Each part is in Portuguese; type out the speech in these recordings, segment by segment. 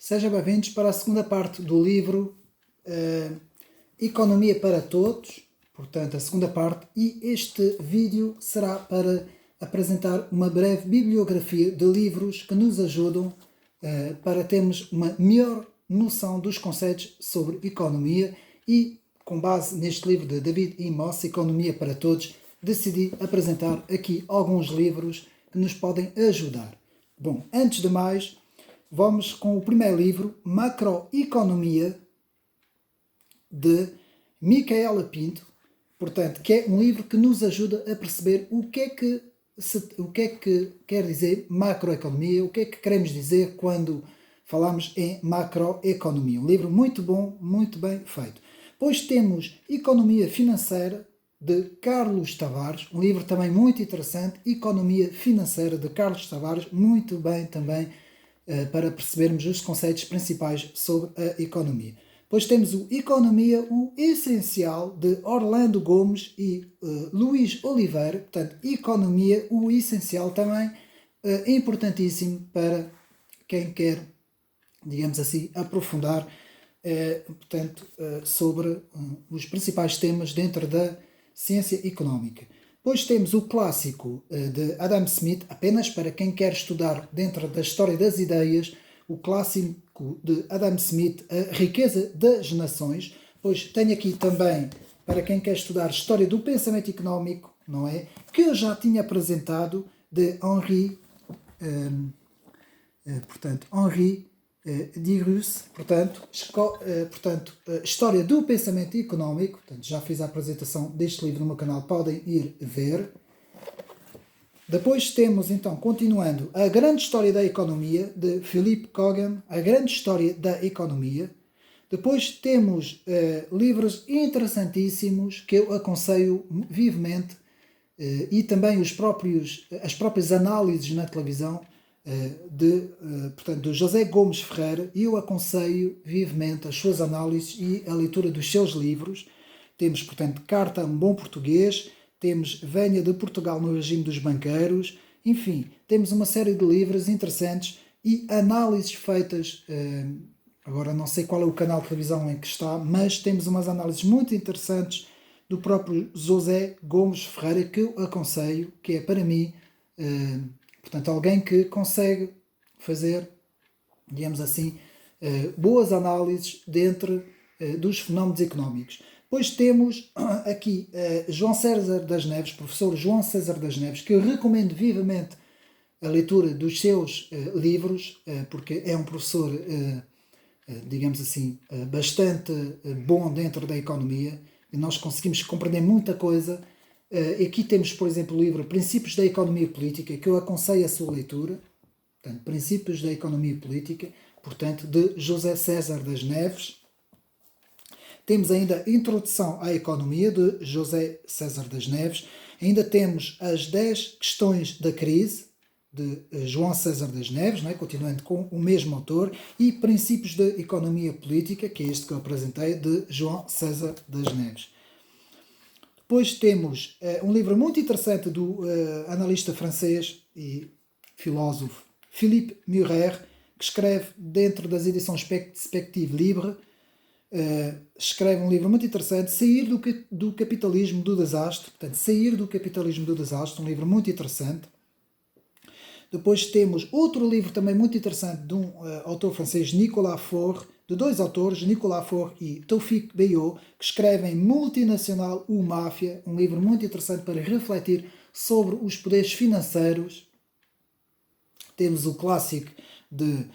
Sejam bem-vindos para a segunda parte do livro Economia para Todos, portanto a segunda parte, e este vídeo será para apresentar uma breve bibliografia de livros que nos ajudam para termos uma melhor noção dos conceitos sobre economia e, com base neste livro de David E. Moss, Economia para Todos, decidi apresentar aqui alguns livros que nos podem ajudar. Bom, antes de mais, vamos com o primeiro livro, Macroeconomia, de Micaela Pinto, portanto, que é um livro que nos ajuda a perceber o que é que quer dizer macroeconomia, o que é que queremos dizer quando falamos em macroeconomia. Um livro muito bom, muito bem feito. Depois temos Economia Financeira, de Carlos Tavares, um livro também muito interessante, Economia Financeira, de Carlos Tavares, muito bem também para percebermos os conceitos principais sobre a economia. Depois temos o Economia, o Essencial, de Orlando Gomes e Luís Oliveira. Portanto, Economia, o Essencial também importantíssimo para quem quer, digamos assim, aprofundar sobre os principais temas dentro da ciência económica. Depois temos o clássico de Adam Smith, apenas para quem quer estudar dentro da história das ideias, o clássico de Adam Smith, A Riqueza das Nações. Depois tenho aqui também, para quem quer estudar história do pensamento económico, não é? Que eu já tinha apresentado, de Henri Dirus, História do Pensamento Económico. Portanto, já fiz a apresentação deste livro no meu canal, podem ir ver. Depois temos, então, continuando, A Grande História da Economia, de Philip Coggan, A Grande História da Economia. Depois temos livros interessantíssimos que eu aconselho vivamente e também as próprias análises na televisão do José Gomes Ferreira. Eu aconselho vivamente as suas análises e a leitura dos seus livros. Temos, portanto, Carta a um Bom Português, temos Venha de Portugal no Regime dos Banqueiros, enfim, temos uma série de livros interessantes e análises feitas, agora não sei qual é o canal de televisão em que está, mas temos umas análises muito interessantes do próprio José Gomes Ferreira, que eu aconselho, que é para mim, portanto, alguém que consegue fazer, digamos assim, boas análises dentro dos fenómenos económicos. Depois temos aqui João César das Neves, professor João César das Neves, que eu recomendo vivamente a leitura dos seus livros, porque é um professor, digamos assim, bastante bom dentro da economia, e nós conseguimos compreender muita coisa. Aqui temos, por exemplo, o livro Princípios da Economia Política, que eu aconselho a sua leitura. Portanto, Princípios da Economia Política, portanto, de José César das Neves. Temos ainda Introdução à Economia, de José César das Neves. Ainda temos As 10 Questões da Crise, de João César das Neves, não é? Continuando com o mesmo autor. E Princípios da Economia Política, que é este que eu apresentei, de João César das Neves. Depois temos um livro muito interessante do analista francês e filósofo Philippe Murer, que escreve dentro das edições Perspective Libre. Escreve um livro muito interessante, Sair do Capitalismo do Desastre. Portanto, Sair do Capitalismo do Desastre, um livro muito interessante. Depois temos outro livro também muito interessante de um autor francês, Nicolas Faure, de dois autores, Nicolas Faure e Taoufik Bayot, que escrevem Multinacional ou Máfia, um livro muito interessante para refletir sobre os poderes financeiros. Temos o clássico de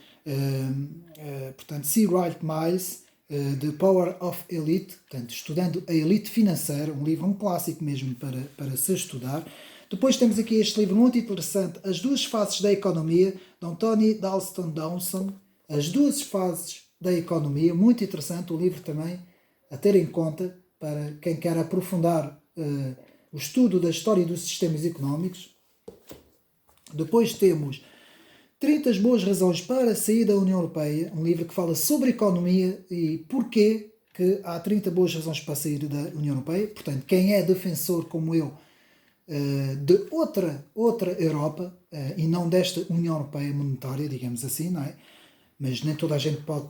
C. Wright Miles, The Power of Elite, portanto, Estudando a Elite Financeira, um clássico mesmo para se estudar. Depois temos aqui este livro muito interessante, As Duas Fases da Economia, de Anthony Dalston Downson. As Duas Fases da Economia, muito interessante, o livro também a ter em conta para quem quer aprofundar o estudo da história dos sistemas económicos. Depois temos 30 Boas Razões para Sair da União Europeia, um livro que fala sobre economia e porquê que há 30 boas razões para sair da União Europeia. Portanto, quem é defensor, como eu, de outra Europa e não desta União Europeia monetária, digamos assim, não é? mas nem toda a gente pode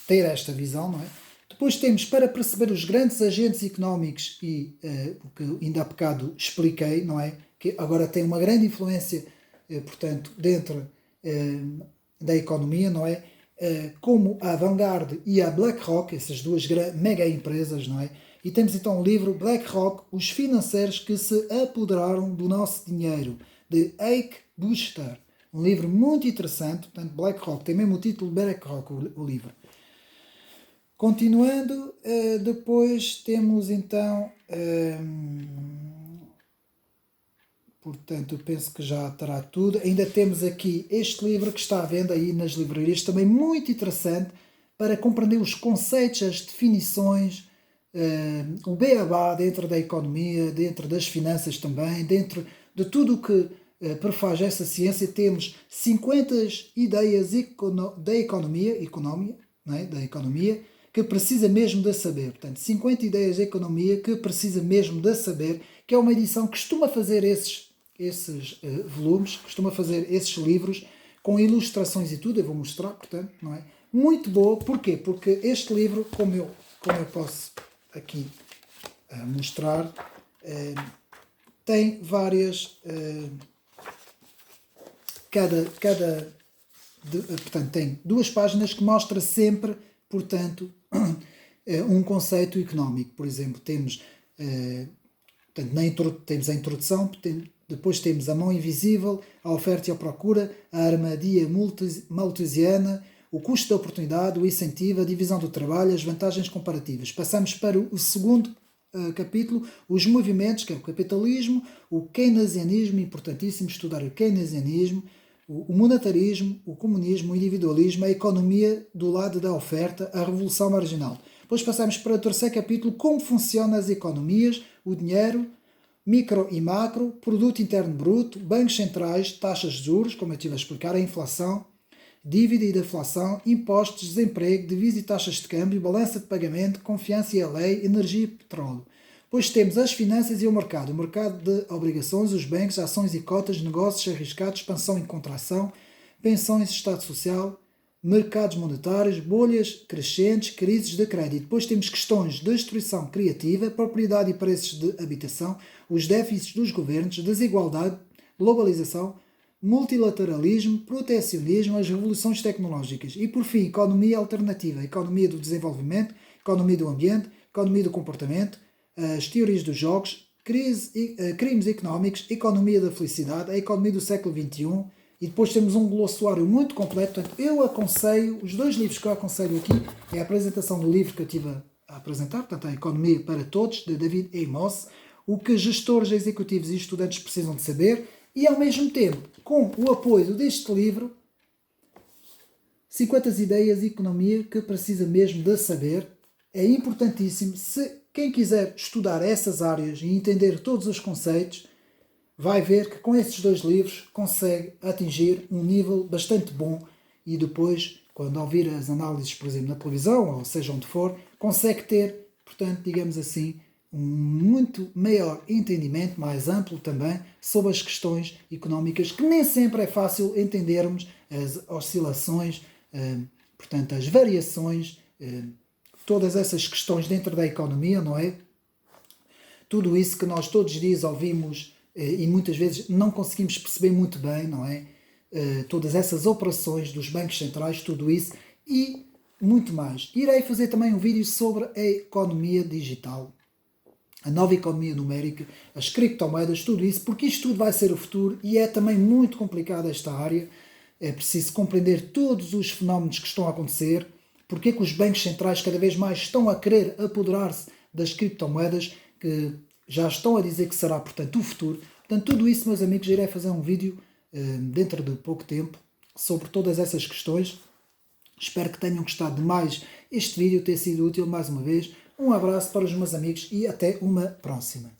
ter esta visão, não é? Depois temos, para perceber os grandes agentes económicos e o que ainda há bocado expliquei, não é? Que agora tem uma grande influência, portanto, dentro da economia, não é? Como a Vanguard e a BlackRock, essas duas mega empresas, não é? E temos então o livro BlackRock, os financeiros que se apoderaram do nosso dinheiro, de Ike Boster. Um livro muito interessante, portanto, BlackRock, tem mesmo o título BlackRock, o livro. Continuando, depois temos então, portanto, eu penso que já terá tudo. Ainda temos aqui este livro que está à venda aí nas livrarias, também muito interessante para compreender os conceitos, as definições, o beabá dentro da economia, dentro das finanças também, dentro de tudo o que prefaz essa ciência. Temos 50 ideias da economia, não é? Da economia, que precisa mesmo de saber. Portanto, 50 ideias de economia que precisa mesmo de saber, que é uma edição que costuma fazer esses volumes, costuma fazer esses livros com ilustrações e tudo. Eu vou mostrar, portanto, não é? Muito boa. Porquê? Porque este livro, como eu posso aqui mostrar, tem várias... portanto, tem 2 páginas que mostra sempre, portanto, um conceito económico. Por exemplo, temos, portanto, temos a introdução, depois temos a mão invisível, a oferta e a procura, a armadilha malthusiana, o custo da oportunidade, o incentivo, a divisão do trabalho, as vantagens comparativas. Passamos para o segundo capítulo, os movimentos, que é o capitalismo, o keynesianismo, importantíssimo estudar o keynesianismo, o monetarismo, o comunismo, o individualismo, a economia do lado da oferta, a revolução marginal. Depois passamos para o terceiro capítulo, como funcionam as economias, o dinheiro, micro e macro, produto interno bruto, bancos centrais, taxas de juros, como eu estive a explicar, a inflação, dívida e deflação, impostos, desemprego, divisa e taxas de câmbio, balança de pagamento, confiança e a lei, energia e petróleo. Depois temos as finanças e o mercado de obrigações, os bancos, ações e cotas, negócios arriscados, expansão e contração, pensões, estado social, mercados monetários, bolhas crescentes, crises de crédito. Depois temos questões de destruição criativa, propriedade e preços de habitação, os déficits dos governos, desigualdade, globalização, multilateralismo, protecionismo, as revoluções tecnológicas e, por fim, economia alternativa, economia do desenvolvimento, economia do ambiente, economia do comportamento, as teorias dos jogos, crimes económicos, economia da felicidade, a economia do século XXI, e depois temos um glossário muito completo. Portanto, eu aconselho, os 2 livros que eu aconselho aqui é a apresentação do livro que eu estive a apresentar, portanto, a Economia para Todos, de David Amos, o que gestores executivos e estudantes precisam de saber, e ao mesmo tempo, com o apoio deste livro, 50 ideias de economia que precisa mesmo de saber. É importantíssimo. Se quem quiser estudar essas áreas e entender todos os conceitos, vai ver que com esses 2 livros consegue atingir um nível bastante bom, e depois, quando ouvir as análises, por exemplo, na televisão, ou seja onde for, consegue ter, portanto, digamos assim, um muito maior entendimento, mais amplo também, sobre as questões económicas, que nem sempre é fácil entendermos as oscilações, portanto, as variações, todas essas questões dentro da economia, não é? Tudo isso que nós todos os dias ouvimos e muitas vezes não conseguimos perceber muito bem, não é? Todas essas operações dos bancos centrais, tudo isso e muito mais. Irei fazer também um vídeo sobre a economia digital, a nova economia numérica, as criptomoedas, tudo isso, porque isto tudo vai ser o futuro e é também muito complicado esta área. É preciso compreender todos os fenómenos que estão a acontecer, porque é que os bancos centrais cada vez mais estão a querer apoderar-se das criptomoedas, que já estão a dizer que será, portanto, o futuro. Portanto, tudo isso, meus amigos, irei fazer um vídeo dentro de pouco tempo sobre todas essas questões. Espero que tenham gostado de mais este vídeo, ter sido útil mais uma vez. Um abraço para os meus amigos e até uma próxima.